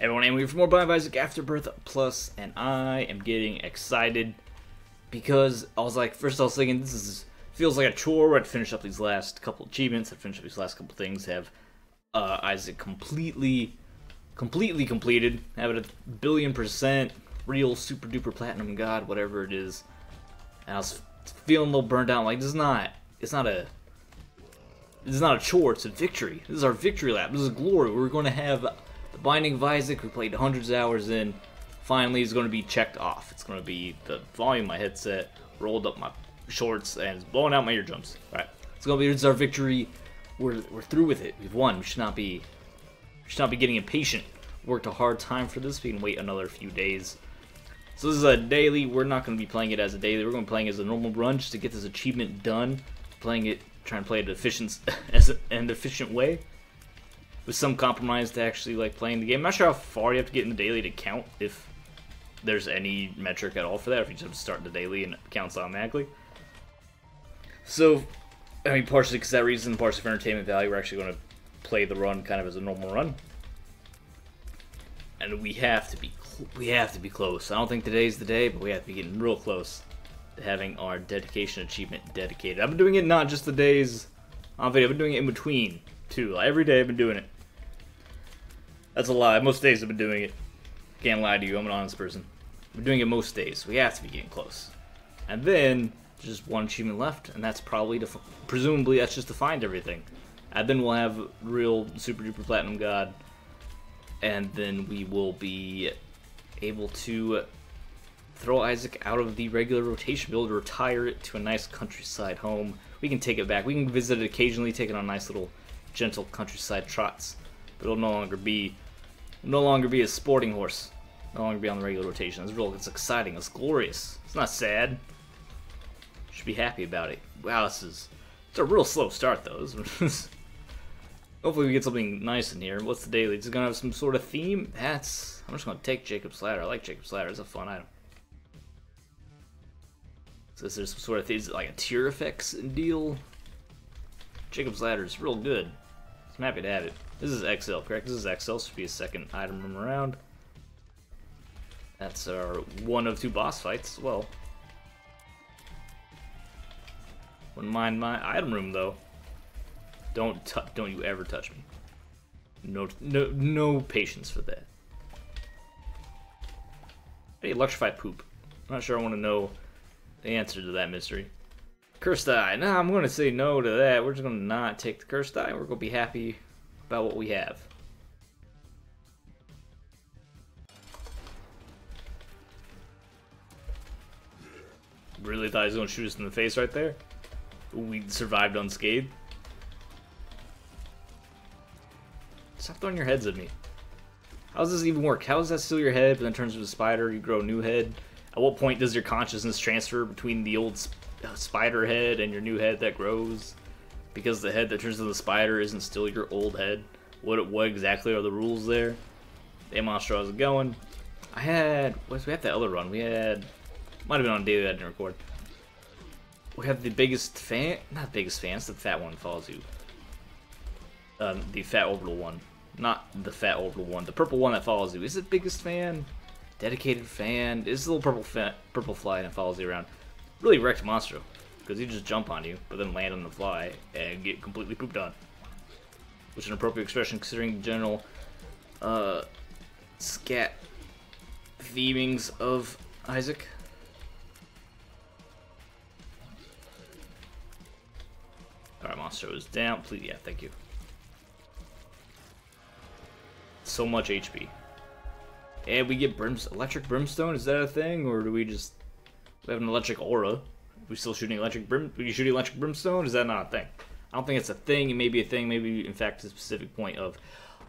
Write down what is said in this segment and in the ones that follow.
Everyone, I'm here for more Bind of Isaac Afterbirth Plus, and I am getting excited because I was like, first I was thinking feels like a chore. I'd finish up these last couple achievements, I'd finish up these last couple things, have Isaac completely completed, have it a billion%, real super duper platinum god, whatever it is. And I was feeling a little burned out. Like, it's not a chore, it's a victory. This is our victory lap. This is glory. We're going to have the Binding of Isaac. We played hundreds of hours in. Finally, is going to be checked off. It's going to be the volume of my headset, rolled up my shorts, and it's blowing out my eardrums. All right, it's going to be. It's our victory. We're through with it. We've won. We should not be getting impatient. Worked a hard time for this. We can wait another few days. So this is a daily. We're not going to be playing it as a daily. We're going to be playing it as a normal run just to get this achievement done. Trying to play it an efficient way, with some compromise to actually like playing the game. I'm not sure how far you have to get in the daily to count, if there's any metric at all for that, if you just have to start the daily and it counts automatically. So, I mean, partially because that reason, partially for entertainment value, we're actually going to play the run kind of as a normal run, and we have to be close. I don't think today's the day, but we have to be getting real close to having our dedication achievement dedicated. I've been doing it not just the days on video, I've been doing it in between too. Like, every day I've been doing it. That's a lie. Most days I've been doing it. Can't lie to you, I'm an honest person. I've been doing it most days. We have to be getting close. And then there's just one achievement left, and that's probably presumably that's just to find everything. And then we'll have real super duper platinum god, and then we will be able to throw Isaac out of the regular rotation, be able to retire it to a nice countryside home. We can take it back. We can visit it occasionally, take it on nice little gentle countryside trots. But it'll no longer be a sporting horse. No longer be on the regular rotation. It's exciting. It's glorious. It's not sad. Should be happy about it. Wow, it's a real slow start though. Hopefully we get something nice in here. What's the daily? Is it gonna have some sort of theme? I'm just gonna take Jacob's Ladder. I like Jacob's Ladder. It's a fun item. So is there some sort of thing, like a tier effects deal? Jacob's Ladder is real good. I'm happy to have it. This is XL, correct? This is XL, so should be a second item room around. That's our one of two boss fights as well. Wouldn't mind my item room though. Don't you ever touch me. No patience for that. Hey, electrified poop. I'm not sure I want to know the answer to that mystery. Cursed Eye. Nah, I'm going to say no to that. We're just going to not take the Cursed Eye. We're going to be happy about what we have. Really thought he was going to shoot us in the face right there? We survived unscathed. Stop throwing your heads at me. How does this even work? How does that steal your head, but then turns into a spider, you grow a new head? At what point does your consciousness transfer between the old spider head and your new head that grows? Because the head that turns into the spider isn't still your old head. What exactly are the rules there? Damn, Monster, how's it going? We had that other run. We had, might have been on daily, I didn't record. We have the biggest fan, not biggest fan, it's the fat one that follows you. The fat orbital one. Not the fat orbital one, the purple one that follows you. Is it biggest fan? Dedicated fan? It's a little purple fly that follows you around. Really wrecked Monstro, because he just jump on you, but then land on the fly and get completely pooped on. Which is an appropriate expression considering the general scat themings of Isaac. Alright, Monstro is down. Please, yeah, thank you. So much HP. And we get electric brimstone. Is that a thing, or do we have an electric aura? Are we still shooting electric brimstone? Is that not a thing? I don't think it's a thing. It may be a thing. Maybe in fact a specific point of,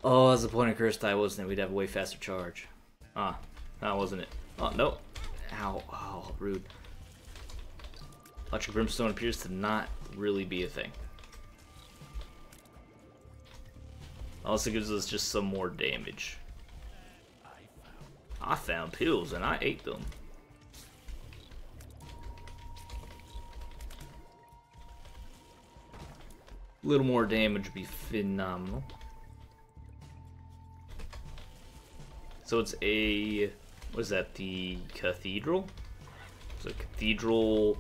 oh, that's the point of Cursed Eye, wasn't it? We'd have a way faster charge. Ah, that wasn't it. Oh no! Ow! Oh, rude. Electric brimstone appears to not really be a thing. Also gives us just some more damage. I found pills and I ate them. A little more damage would be phenomenal. So it's a, what is that, the cathedral? It's a cathedral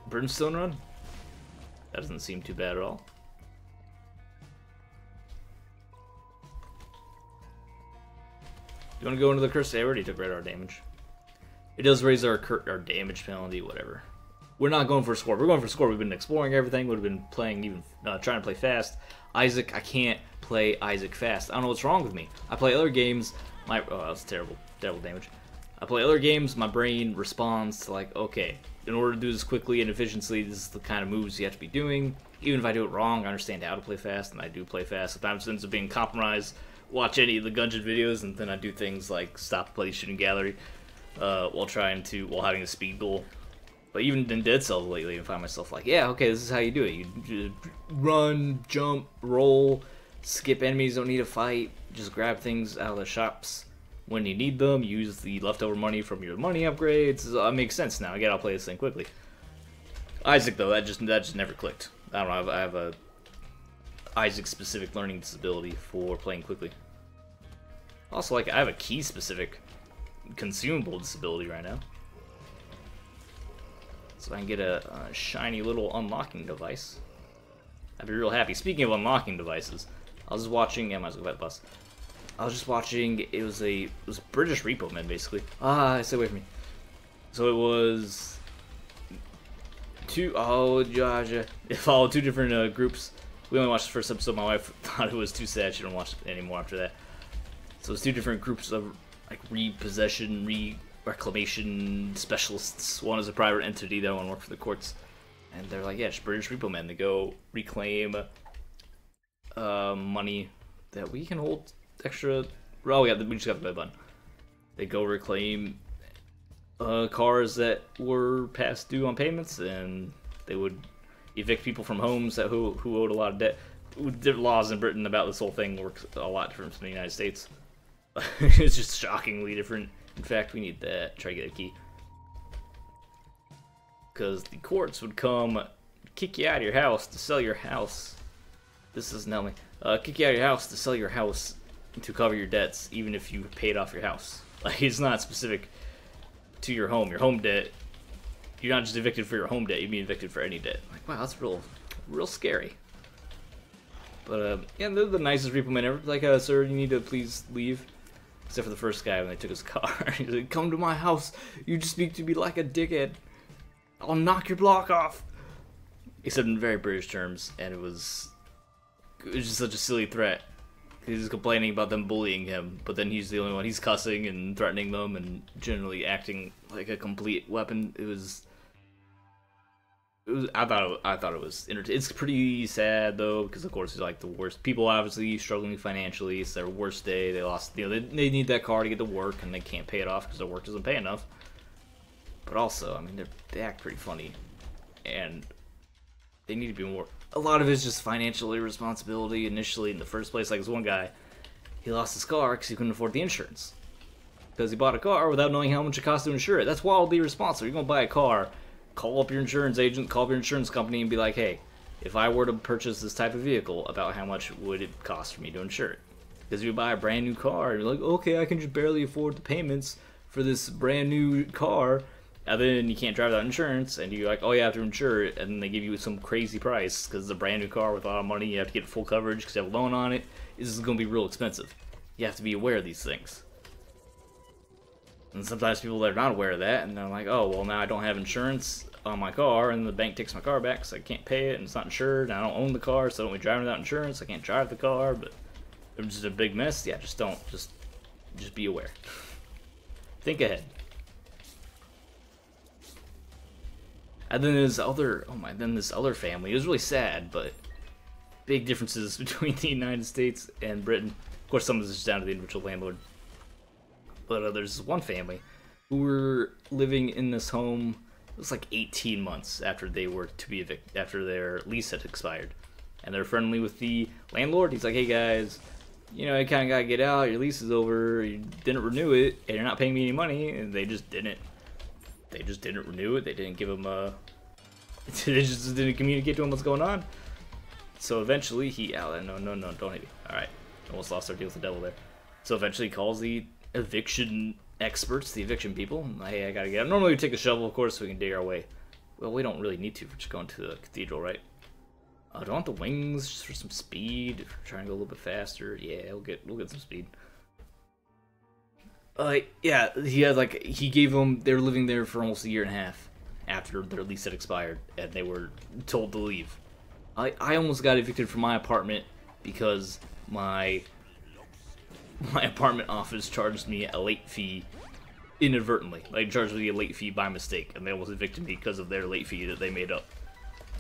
brimstone run? That doesn't seem too bad at all. You want to go into the curse? I already took red art damage. It does raise our damage penalty, whatever. We're not going for a score. We're going for a score. We've been exploring everything. We've been playing, even trying to play fast. Isaac, I can't play Isaac fast. I don't know what's wrong with me. I play other games. Oh, that's terrible. Terrible damage. I play other games. My brain responds to like, okay, in order to do this quickly and efficiently, this is the kind of moves you have to be doing. Even if I do it wrong, I understand how to play fast, and I do play fast. Sometimes it ends up being compromised. Watch any of the Gungeon videos, and then I do things like stop, play, shooting gallery, while having a speed goal. But even in Dead Cells lately, I find myself like, yeah, okay, this is how you do it. You run, jump, roll, skip enemies, don't need to fight, just grab things out of the shops when you need them, use the leftover money from your money upgrades. It makes sense now. I gotta play this thing quickly. Isaac, though, that just never clicked. I don't know, I have a Isaac-specific learning disability for playing quickly. Also, like, I have a key-specific consumable disability right now. So I can get a shiny little unlocking device. I'd be real happy. Speaking of unlocking devices, I was just watching. Yeah, I might as well go by the bus. I was just watching. It was British Repo Man, basically. Stay away from me. So it was two. Oh, gosh, it followed two different groups. We only watched the first episode. My wife thought it was too sad. She didn't watch it anymore after that. So it's two different groups of like repossession, reclamation specialists. One is a private entity, the other one works for the courts. And they're like, yeah, it's British Repo Men. They go reclaim money that we can hold extra. Oh, yeah, we just got the red button. They go reclaim cars that were past due on payments, and they would evict people from homes that who owed a lot of debt. The laws in Britain about this whole thing work a lot different from the United States. It's just shockingly different. In fact, we need that. Try to get a key. Because the courts would come kick you out of your house to sell your house. This doesn't help me. Kick you out of your house to sell your house to cover your debts, even if you paid off your house. Like, it's not specific to your home. Your home debt, you're not just evicted for your home debt, you'd be evicted for any debt. Like, wow, that's real scary. But, yeah, they're the nicest Repo Men ever. Like, sir, you need to please leave. Except for the first guy when they took his car. He's like, come to my house. You just speak to me like a dickhead. I'll knock your block off. He said in very British terms, and it was just such a silly threat. He's just complaining about them bullying him, but then he's the only one. He's cussing and threatening them and generally acting like a complete weapon. I thought it was entertaining. It's pretty sad though, because of course it's like the worst. People obviously struggling financially. It's their worst day. They lost. They need that car to get to work, and they can't pay it off because their work doesn't pay enough. But also, I mean, they act pretty funny, and they need to be more. A lot of it's just financial irresponsibility initially in the first place. Like this one guy, he lost his car because he couldn't afford the insurance. Because he bought a car without knowing how much it costs to insure it. That's wildly irresponsible. You're gonna buy a car. Call up your insurance agent, call up your insurance company, and be like, hey, if I were to purchase this type of vehicle, about how much would it cost for me to insure it? Because if you buy a brand new car, and you're like, okay, I can just barely afford the payments for this brand new car, and then you can't drive without insurance, and you're like, oh, you have to insure it, and then they give you some crazy price, because it's a brand new car with a lot of money, you have to get full coverage because you have a loan on it. This is going to be real expensive. You have to be aware of these things. And sometimes people are not aware of that, and they're like, oh, well, now I don't have insurance on my car, and the bank takes my car back, so I can't pay it, and it's not insured, and I don't own the car, so I don't be driving without insurance, I can't drive the car, but it's just a big mess. Yeah, just be aware. Think ahead. And then this other family, it was really sad, but big differences between the United States and Britain. Of course, some of this is down to the individual landlord. But there's one family who were living in this home. It was like 18 months after they were to be evicted, after their lease had expired, and they're friendly with the landlord. He's like, "Hey guys, you know, you kind of gotta get out. Your lease is over. You didn't renew it, and you're not paying me any money." And they just didn't. They just didn't renew it. They didn't give him they just didn't communicate to him what's going on. So eventually, no, don't hit me. All right, almost lost our deal with the devil there. So eventually he calls the eviction experts, the eviction people. Hey, I gotta get out. Normally we take a shovel, of course, so we can dig our way. Well, we don't really need to. We're just going to the cathedral, right? Do I want the wings just for some speed? If we're trying to go a little bit faster, yeah, we'll get some speed. Yeah, he gave them. They were living there for almost a year and a half after their lease had expired, and they were told to leave. I almost got evicted from my apartment because my apartment office charged me a late fee inadvertently. They charged me a late fee by mistake, and they almost evicted me because of their late fee that they made up.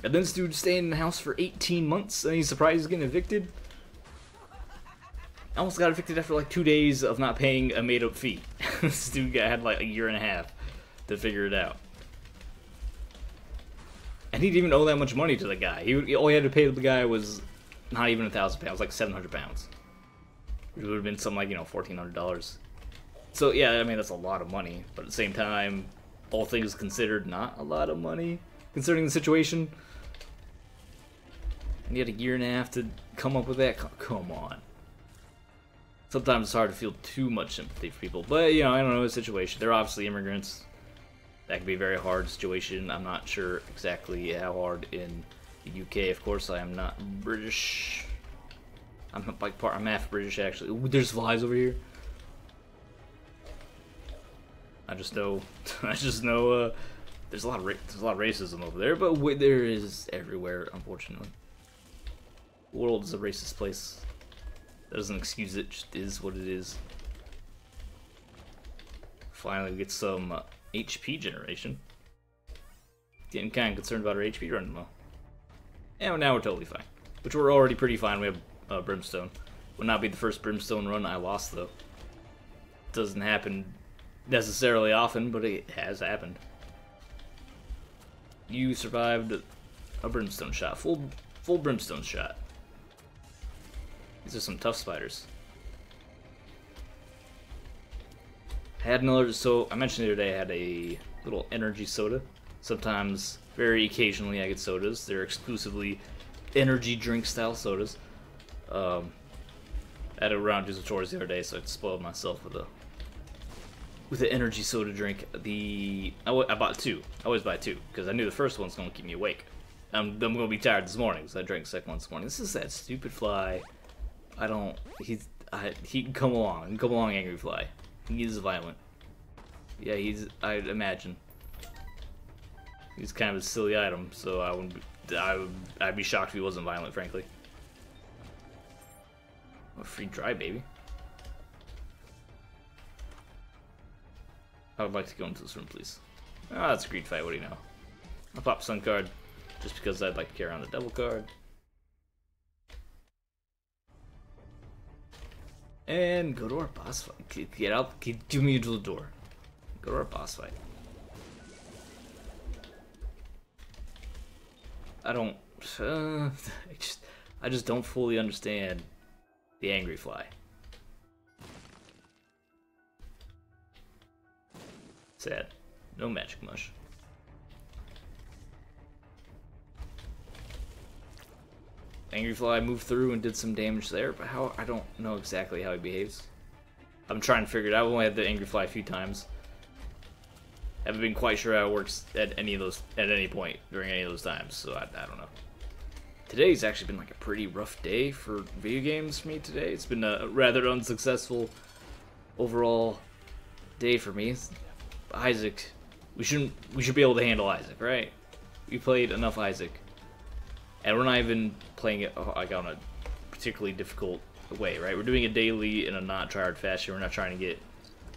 And then this dude staying in the house for 18 months, and he's surprised he's getting evicted. I almost got evicted after like 2 days of not paying a made-up fee. This dude had like a year and a half to figure it out. And he didn't even owe that much money to the guy. All he had to pay the guy was not even £1,000, like £700. It would have been something like, $1,400. So yeah, I mean, that's a lot of money. But at the same time, all things considered, not a lot of money, considering the situation. And you had a year and a half to come up with that? Come on. Sometimes it's hard to feel too much sympathy for people. But, I don't know the situation. They're obviously immigrants. That can be a very hard situation. I'm not sure exactly how hard in the UK. Of course, I am not British. I'm half British, actually. Ooh, there's flies over here. I just know there's a lot of racism over there, but there is everywhere, unfortunately. The world is a racist place. That doesn't excuse it, just is what it is. Finally, we get some HP generation. Getting kind of concerned about our HP running low. And now we're totally fine. Which we're already pretty fine. We have Brimstone. Would not be the first Brimstone run I lost, though. Doesn't happen necessarily often, but it has happened. You survived a Brimstone shot. Full Brimstone shot. These are some tough spiders. So I mentioned the other day I had a little energy soda. Sometimes, very occasionally, I get sodas. They're exclusively energy drink style sodas. I had a round of chores the other day, so I spoiled myself with an energy soda drink. I bought two. I always buy two because I knew the first one's gonna keep me awake. I'm gonna be tired this morning, so I drank the second one this morning. This is that stupid fly. He can come along. Angry Fly. He is violent. Yeah, I'd imagine. He's kind of a silly item, so I'd be shocked if he wasn't violent, frankly. A free dry baby. I would like to go into this room, please. Ah, that's a greed fight, what do you know? I'll pop Sun card, just because I'd like to carry on the devil card. And go to our boss fight. Get out, do me to the door. Go to our boss fight. I just don't fully understand the Angry Fly. Sad. No magic mush. Angry Fly moved through and did some damage there, but I don't know exactly how he behaves. I'm trying to figure it out. I've only had the Angry Fly a few times. Haven't been quite sure how it works at any point during any of those times, so I don't know. Today's actually been like a pretty rough day for video games for me today. It's been a rather unsuccessful overall day for me. Isaac, we should be able to handle Isaac, right? We played enough Isaac. And we're not even playing it like on a particularly difficult way, right? We're doing it daily in a not tryhard fashion. We're not trying to get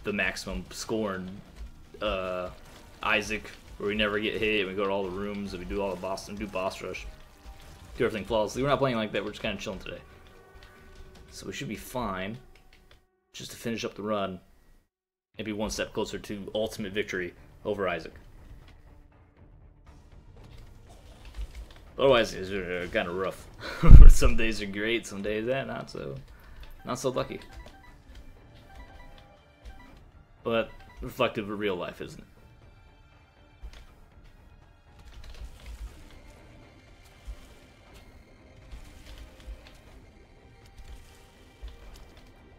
the maximum score in Isaac, where we never get hit, and we go to all the rooms, and we do all the boss rush. Do everything flawlessly. We're not playing like that, we're just kind of chilling today. So we should be fine, just to finish up the run, and be one step closer to ultimate victory over Isaac. Otherwise, it's kind of rough. Some days are great, some days not so lucky. But reflective of real life, isn't it?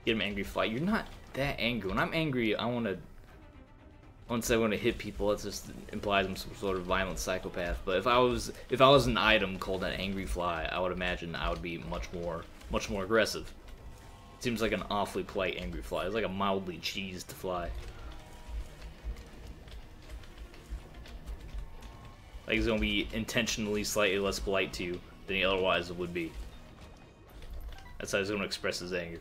Get him angry fly. You're not that angry. When I'm angry, I want to. Once I want to hit people, that just implies I'm some sort of violent psychopath. But if I was an item called an angry fly, I would imagine I would be much more aggressive. It seems like an awfully polite angry fly. It's like a mildly cheesed fly. Like he's gonna be intentionally slightly less polite to you than he otherwise would be. That's how he's gonna express his anger.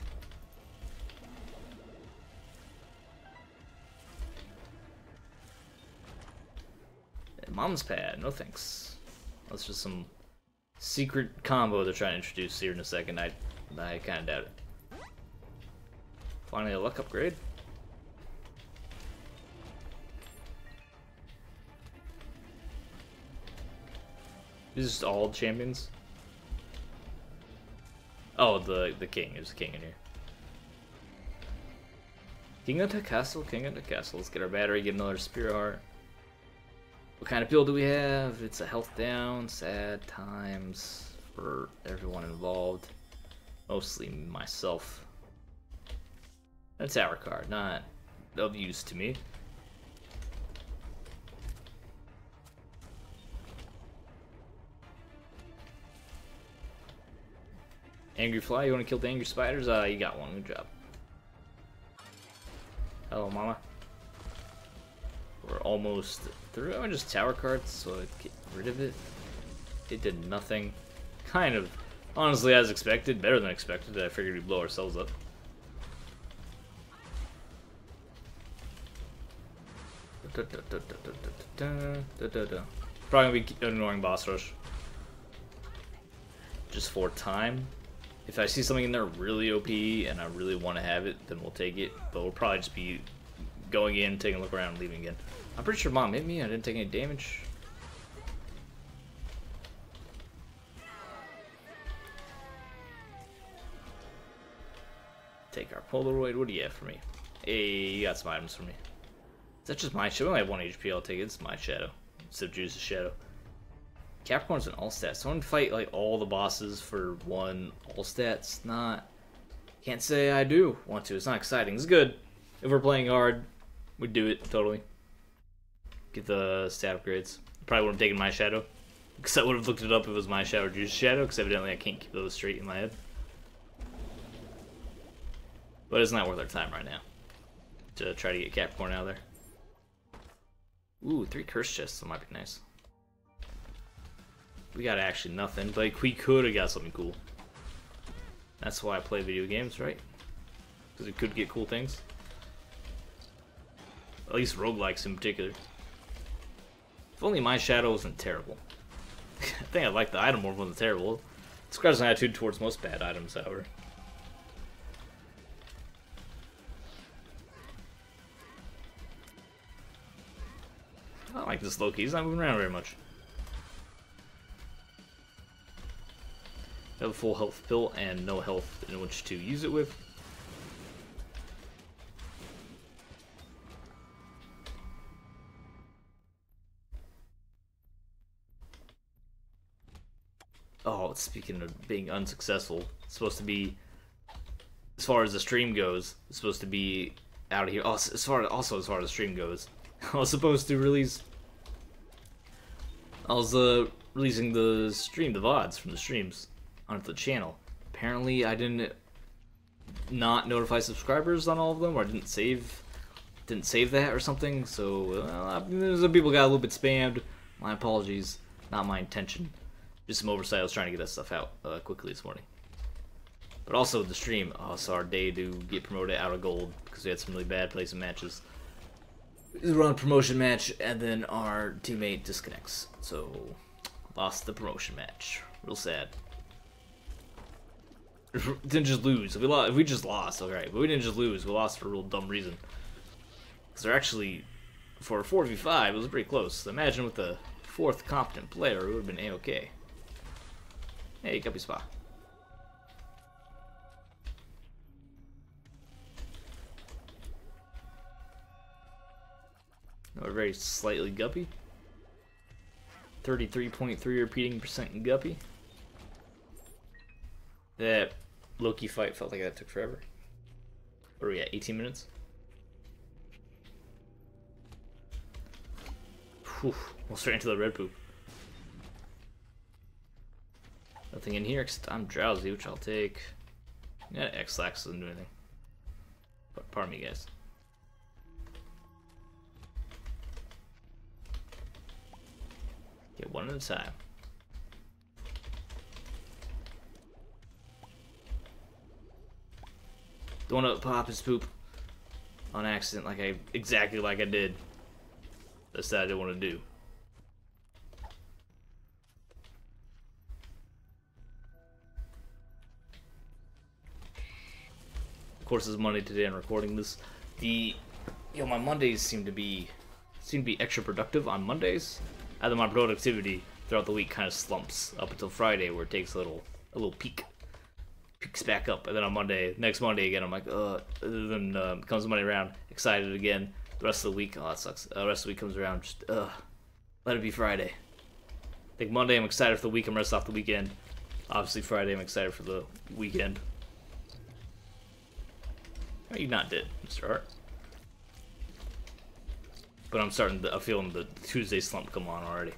Mom's pad, no thanks. That's just some secret combo they're trying to introduce here in a second. I kind of doubt it. Finally a luck upgrade. Is this all champions? Oh, the king. There's a king in here. King of the castle, king of the castle. Let's get our battery, get another spirit heart. What kind of build do we have? It's a health down, sad times for everyone involved. Mostly myself. A tower card, not of use to me. Angry fly, you want to kill the angry spiders? You got one, good job. Hello, mama. We're almost through. I'm just tower cards, so I get rid of it. It did nothing. Kind of, honestly, as expected. Better than expected. I figured we'd blow ourselves up. Probably gonna be ignoring boss rush. Just for time. If I see something in there really OP and I really want to have it, then we'll take it. But we'll probably just be going in, taking a look around, and leaving again. I'm pretty sure mom hit me. I didn't take any damage. Take our Polaroid. What do you have for me? Hey, you got some items for me. Is that just my shadow? I only have 1 HP. I'll take it. It's my shadow. Instead of Juice's shadow. Capricorn's an all stats. Someone fight like all the bosses for one all stats. Not. Can't say I do want to. It's not exciting. It's good. If we're playing hard, we'd do it totally. Get the stat upgrades. Probably would have taken my shadow. Because I would have looked it up if it was my shadow or Juice's shadow. Because evidently I can't keep those straight in my head. But it's not worth our time right now to try to get Capricorn out of there. Ooh, 3 curse chests. That might be nice. We got actually nothing, but we could have got something cool. That's why I play video games, right? Because we could get cool things. At least roguelikes in particular. If only my shadow wasn't terrible. I think I like the item more than terrible. It's quite an attitude towards most bad items, however. I don't like this Loki. He's not moving around very much. I have a full health pill and no health in which to use it with. Oh, speaking of being unsuccessful, it's supposed to be, as far as the stream goes, it's supposed to be out of here. Oh, as far as the stream goes, I was supposed to release. I was releasing the stream, the VODs from the streams onto the channel. Apparently, I didn't not notify subscribers on all of them, or I didn't save that or something. So some people got a little bit spammed. My apologies, not my intention. Just some oversight. I was trying to get that stuff out quickly this morning. But also the stream, also our day to get promoted out of gold because we had some really bad placement matches. We run a promotion match and then our teammate disconnects, so lost the promotion match. Real sad. Didn't just lose. If we just lost, alright. But we didn't just lose. We lost for a real dumb reason. Because they're actually, for a 4v5, it was pretty close. Imagine with the 4th competent player, it would have been a-okay. Hey, Guppy Spa. We're very slightly Guppy. 33.3 repeating percent Guppy. That Loki fight felt like that took forever. Where are we at? 18 minutes? Whew. We'll straight into the red poop. Nothing in here except I'm drowsy, which I'll take. Yeah, X-Lax doesn't do anything. But pardon me, guys. Get one at a time. Don't want to pop his poop on accident, exactly like I did. That's that I didn't want to do. Of course, it's Monday today. I'm recording this. My Mondays seem to be extra productive on Mondays. Either my productivity throughout the week kind of slumps up until Friday, where it takes a little peaks back up, and then on next Monday again, I'm like, then comes Monday around, excited again. The rest of the week, oh, that sucks. The rest of the week comes around, just let it be Friday. I think Monday I'm excited for the week, I'm rest off the weekend. Obviously Friday I'm excited for the weekend. How are you not dead, Mr. Hart? But I'm feeling the Tuesday slump come on already.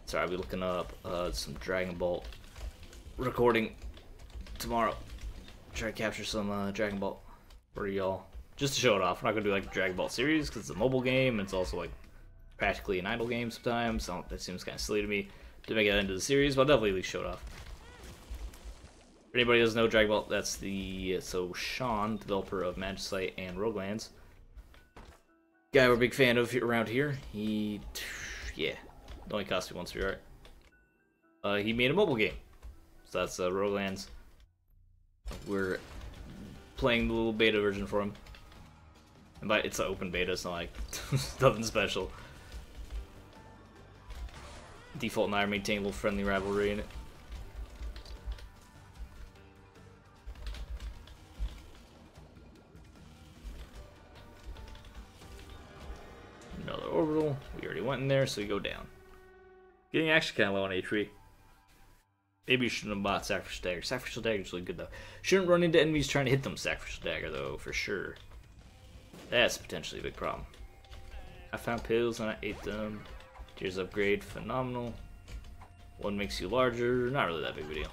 Sorry, I'll be looking up some Dragon Ball recording tomorrow. Try to capture some Dragon Ball for y'all. Just to show it off. We're not going to do like a Dragon Ball series because it's a mobile game. It's also like practically an idle game sometimes. So that seems kind of silly to me to make it into the series, but I'll definitely at least show it off. If anybody doesn't know Dragon Ball, that's so Sean, developer of Magicite and Roguelands. Guy we're a big fan of around here. It only cost me 1 free art. He made a mobile game. So that's Roguelands. We're playing the little beta version for him. And it's an open beta, it's not like nothing special. Default and I are maintaining a little friendly rivalry in it. Another orbital. We already went in there, so we go down. Getting actually kind of low on HP. Maybe you shouldn't have bought Sacrificial Dagger. Sacrificial Dagger is really good, though. Shouldn't run into enemies trying to hit them Sacrificial Dagger, though, for sure. That's potentially a big problem. I found pills and I ate them. Tears upgrade, phenomenal. One makes you larger, not really that big of a deal.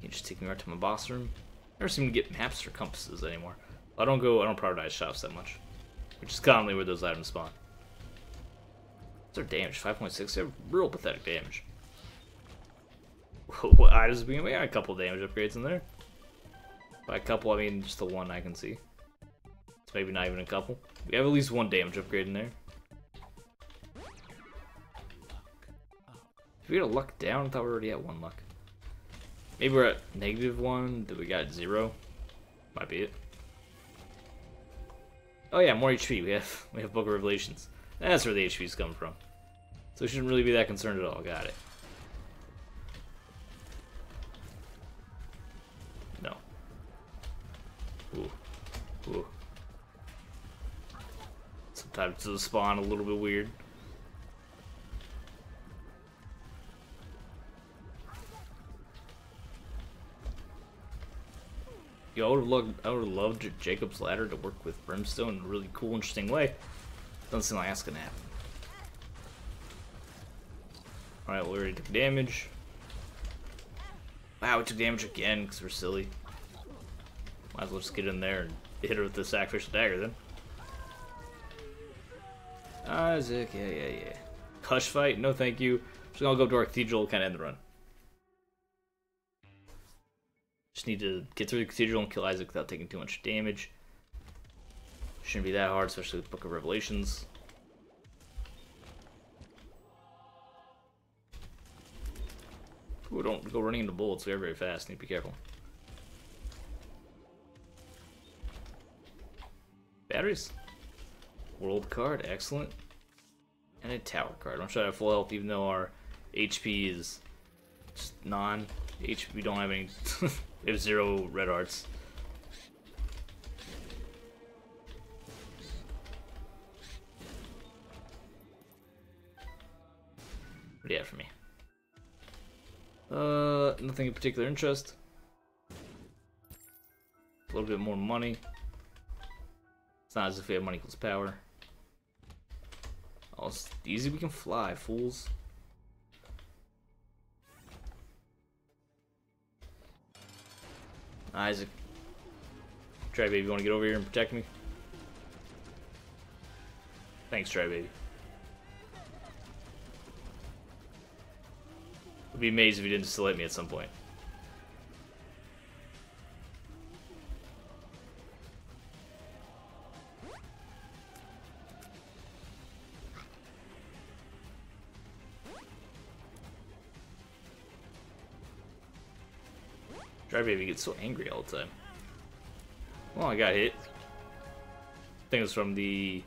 You just take me right to my boss room. Never seem to get maps or compasses anymore. I don't prioritize shops that much, which is commonly where those items spawn. What's their damage? 5.6. They have real pathetic damage. What items? We got a couple damage upgrades in there. By a couple, I mean just the one I can see. It's maybe not even a couple. We have at least one damage upgrade in there. Did we get a luck down? I thought we already had 1 luck. Maybe we're at -1. Did we got 0? Might be it. Oh yeah, more HP. We have Book of Revelations. That's where the HP's coming from. So we shouldn't really be that concerned at all. Got it. No. Ooh. Ooh. Sometimes the spawn a little bit weird. Yo, I would have loved Jacob's Ladder to work with Brimstone in a really cool, interesting way. Doesn't seem like that's gonna happen. Alright, we already took damage. Wow, we took damage again because we're silly. Might as well just get in there and hit her with the Sacrificial Dagger then. Isaac, yeah. Hush fight? No thank you. Just gonna go up to our cathedral, kind of end the run. Just need to get through the cathedral and kill Isaac without taking too much damage. Shouldn't be that hard, especially with Book of Revelations. Ooh, don't go running into bullets. They're very fast. Need to be careful. Batteries. World card. Excellent. And a tower card. I'm sure I have full health even though our HP is just non-HP. We don't have any... we have 0 red hearts. What do you have for me? Nothing of particular interest. A little bit more money. It's not as if we have money equals power. Oh, it's easy we can fly, fools. Isaac. Try baby, you wanna get over here and protect me? Thanks, Try baby. I'd be amazed if you didn't still hit me at some point. Dry baby gets so angry all the time. Well, I got hit. I think it was from the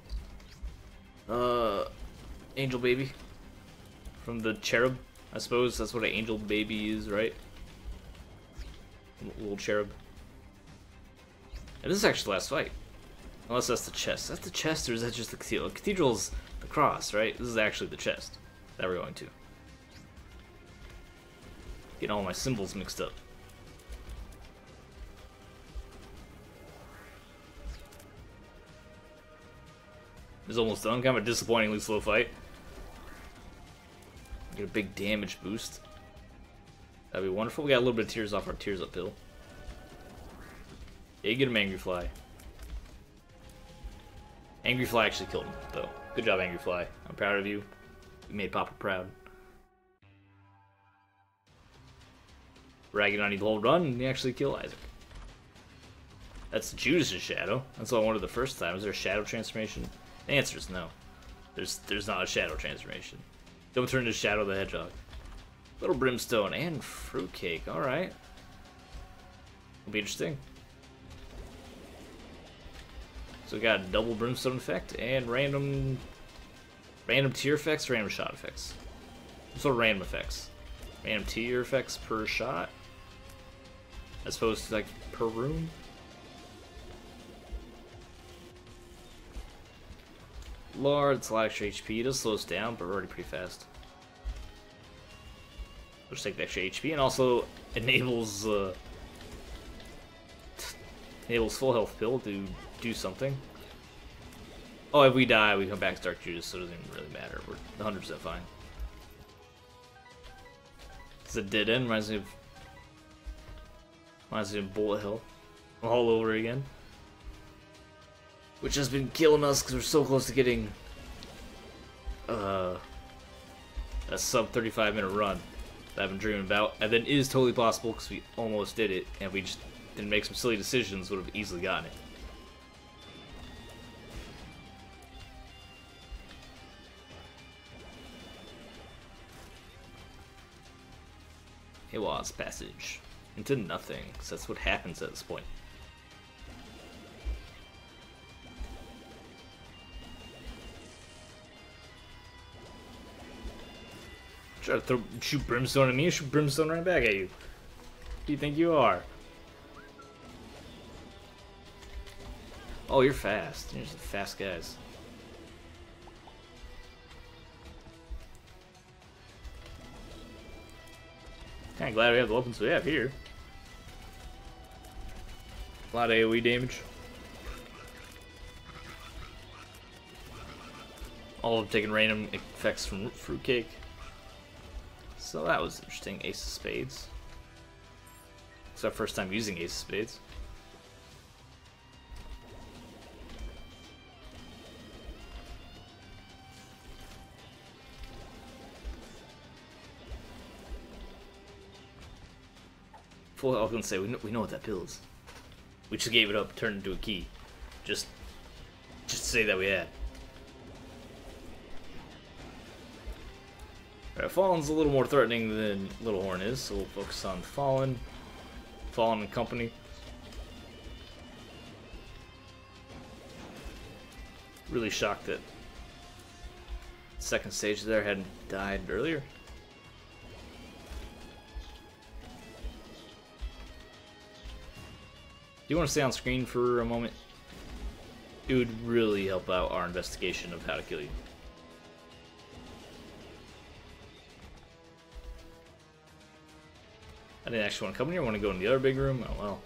angel baby. From the cherub, I suppose that's what an angel baby is, right? A little cherub. And this is actually the last fight. Unless that's the chest. That's the chest, or is that just the cathedral? The cathedral's the cross, right? This is actually the chest that we're going to. Getting all my symbols mixed up. It's almost done. Kind of a disappointingly slow fight. Get a big damage boost. That'd be wonderful. We got a little bit of tears off our tears up hill. Yeah, you get him Angry Fly. Angry Fly actually killed him, though. Good job, Angry Fly. I'm proud of you. You made Papa proud. Ragging on you the whole run, and you actually kill Isaac. That's Judas' shadow. That's what I wanted the first time. Is there a shadow transformation? The answer is no. There's not a shadow transformation. Don't turn into Shadow the Hedgehog. Little brimstone and fruitcake. All right. Will be interesting. So we got a double brimstone effect and random tier effects, random shot effects. So random effects. Random tier effects per shot, as opposed to like per room. Lord, it's a lot extra HP. It does slow us down, but we're already pretty fast. We'll just take the extra HP, and also enables full health pill to do something. Oh, if we die, we come back to Dark Judas, so it doesn't even really matter. We're 100% fine. It's a dead end. Reminds me of Bullet Hill all over again. Which has been killing us because we're so close to getting a sub 35-minute run that I've been dreaming about, and then is totally possible because we almost did it, and we just didn't make some silly decisions, would have easily gotten it. Hewa's Passage into nothing, because that's what happens at this point. Try to shoot brimstone at me, shoot brimstone right back at you. Who do you think you are? Oh, you're fast. You're just fast guys. Kinda glad we have the weapons we have here. A lot of AoE damage. All of them taking random effects from fruitcake. So that was interesting. Ace of Spades. It's our first time using Ace of Spades. Full, I was gonna say we know what that pill is. We just gave it up, turned it into a key, just to say that we had. Alright, Fallen's a little more threatening than Little Horn is, so we'll focus on Fallen and company. Really shocked that second stage there hadn't died earlier. Do you want to stay on screen for a moment? It would really help out our investigation of how to kill you. I didn't actually want to come here. I want to go in the other big room. Oh well.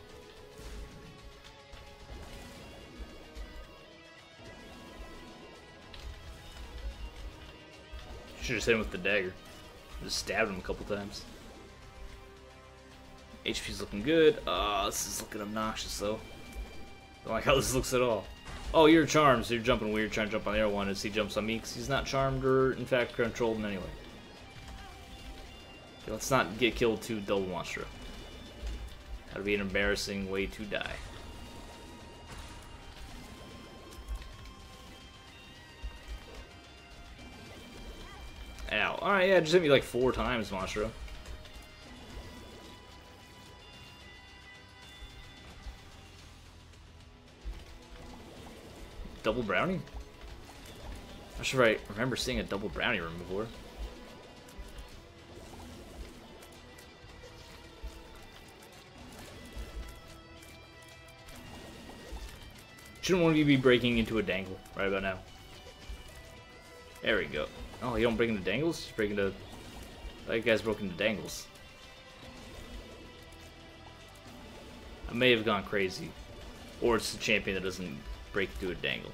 Should just hit him with the dagger. Just stabbed him a couple times. HP's looking good. This is looking obnoxious though. Don't like how this looks at all. Oh, you're charmed, so you're jumping weird, trying to jump on the other one as he jumps on me because he's not charmed or, in fact, controlled in any way. Okay, let's not get killed to double monstro. That'd be an embarrassing way to die. Ow. Alright, yeah, just hit me like 4 times, monstro. Double brownie? I'm not sure if I remember seeing a double brownie room before. Shouldn't want to be breaking into a dangle right about now. There we go. Oh, you don't break into dangles? Just break into... That guy's broken into dangles. I may have gone crazy. Or it's the champion that doesn't break through a dangle.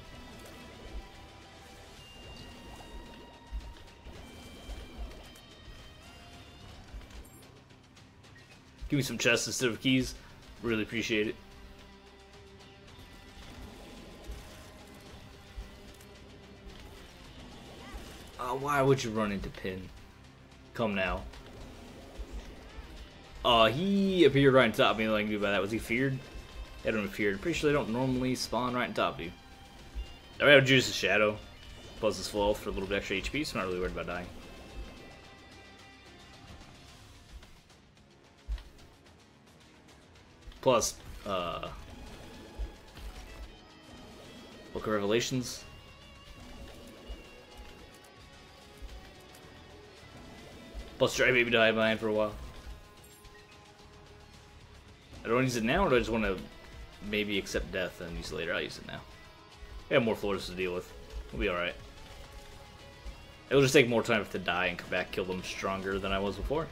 Give me some chests instead of keys. Really appreciate it. Why would you run into Pin? Come now. He appeared right on top of me. What I can do about that? Was he feared? I don't know, feared. I'm pretty sure they don't normally spawn right on top of you. I have Judas' Shadow. Plus his full health for a little bit extra HP, so I'm not really worried about dying. Plus, Book of Revelations. Plus, try maybe die behind for a while. I don't use it now, or do I just want to maybe accept death and use it later? I'll use it now. I have more floors to deal with. We'll be alright. It'll just take more time to die and come back, kill them stronger than I was before.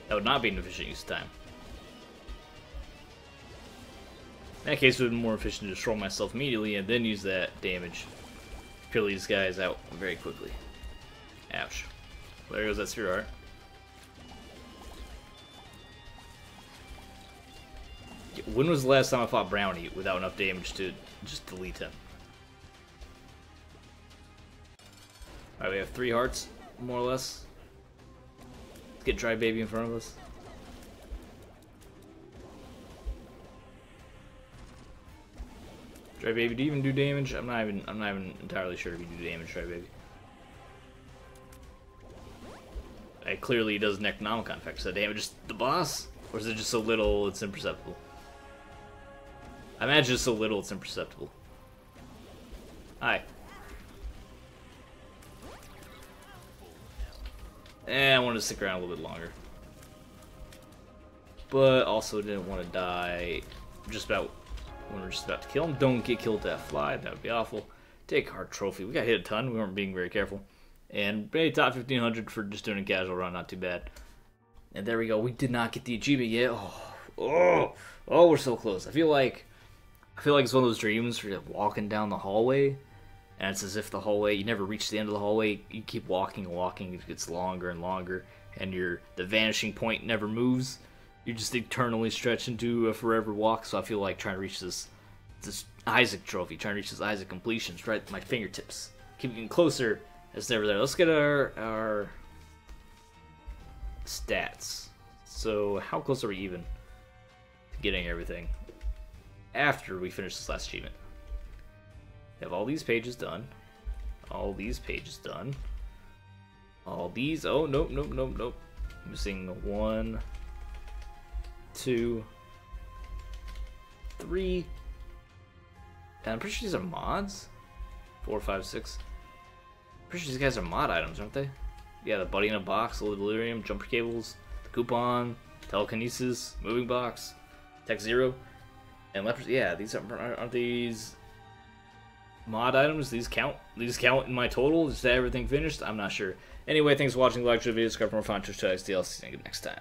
That would not be an efficient use of time. In that case, it would be more efficient to destroy myself immediately and then use that damage. Kill these guys out very quickly. Ouch. There goes that sphere art. When was the last time I fought Brownie without enough damage to just delete him? Alright, we have 3 hearts, more or less. Let's get Dry Baby in front of us. Dry Baby, do you even do damage? I'm not even entirely sure if you do damage, Dry Baby. It clearly does an Necronomicon effect. So damages the boss? Or is it just so little it's imperceptible? I imagine it's so little it's imperceptible. Hi. I wanted to stick around a little bit longer. But also didn't want to die just about when we're just about to kill him. Don't get killed to that fly, that would be awful. Take hard trophy. We got hit a ton, we weren't being very careful. And maybe top 1500 for just doing a casual run, not too bad. And there we go. We did not get the achievement yet. Oh, we're so close. I feel like it's one of those dreams where you're walking down the hallway, and it's as if the hallway, you never reach the end of the hallway. You keep walking and walking, it gets longer and longer, and the vanishing point never moves. You just eternally stretch into a forever walk. So I feel like trying to reach this Isaac trophy, trying to reach this Isaac completion, it's right at my fingertips. Keep getting closer. It's never there. Let's get our stats. So how close are we even to getting everything after we finish this last achievement? We have all these pages done. All these pages done. All these. Oh, nope. Missing 1, 2, 3. And I'm pretty sure these are mods. 4, 5, 6. Pretty sure these guys are mod items, aren't they? Yeah, the buddy in a box, the delirium, jumper cables, the coupon, telekinesis, moving box, tech 0, and leprosy. Yeah, these aren't these mod items? These count in my total? Is that everything finished? I'm not sure. Anyway, thanks for watching. Like the video, subscribe for more fun Twitch, see you next time.